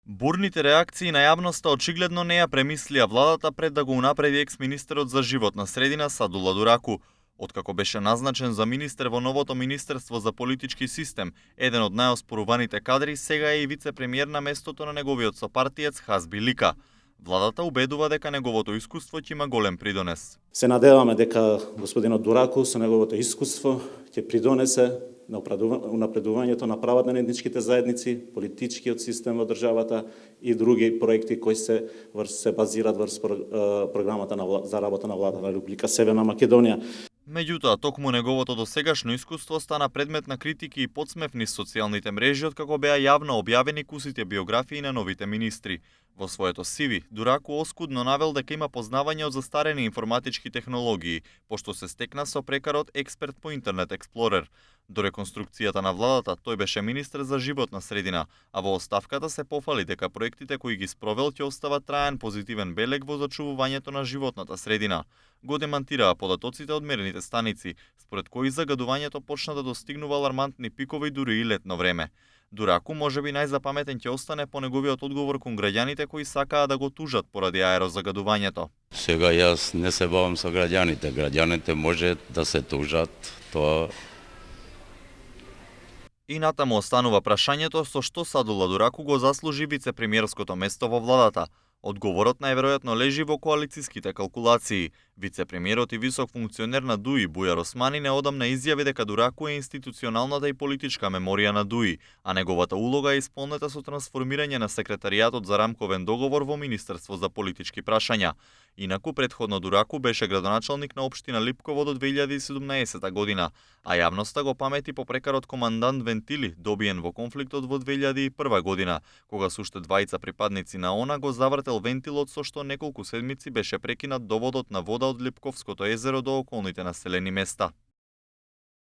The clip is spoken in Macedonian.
Бурните реакции на јавноста очигледно не ја премислија владата пред да го унапреди екс-министерот за животна средина Садула Дураку. Откако беше назначен за министер во новото Министерство за политички систем, еден од најоспоруваните кадри сега е и вице-премиер на местото на неговиот сопартиец Хазби Лика. Владата убедува дека неговото искуство ќе има голем придонес. Се надеваме дека господинот Дураку со неговото искуство ќе придонесе на унапредувањето на правата на етничките заедници, политичкиот систем во државата и други проекти кои се базираат врз програмата за работа на владата на Република Северна Македонија. Меѓутоа, токму неговото досегашно искуство стана предмет на критики и подсмев низ социјалните мрежи откако беа јавно објавени кусите биографии на новите министри. Во своето CV, Дураку оскудно навел дека има познавање од застарени информатички технологии, пошто се стекна со прекарот експерт по Интернет Експлорер. До реконструкцијата на владата, тој беше министер за животна средина, а во оставката се пофали дека проектите кои ги спровел ќе остават траен позитивен белег во зачувувањето на животната средина. Го демантираа податоците од мерените станици, според кои загадувањето почна да достигнува алармантни пикови дури и летно време. Дураку можеби најзапаметен ќе остане по неговиот одговор кон граѓаните кои сакаа да го тужат поради аерозагадувањето. Сега јас не се бавам со граѓаните. Граѓаните може да се тужат, тоа. И натаму останува прашањето со што Садула Дураку го заслужи вице-премиерското место во владата. Одговорот најверојатно лежи во коалициските калкулации. Вице-премиерот и висок функционер на ДУИ Бујар Османи неодамна изјави дека Дураку е институционалната и политичка меморија на ДУИ, а неговата улога е исполнета со трансформирање на секретаријатот за рамковен договор во Министерство за политички прашања. Инаку претходно Дураку беше градоначалник на општина Липково до 2017 година, а јавноста го памети по прекарот командант Вентили, добиен во конфликтот во 2001 година, кога со уште двајца припадници на ОНА го завртел вентилот со што неколку седмици беше прекинат доводот на вода од Липковското езеро до околните населени места.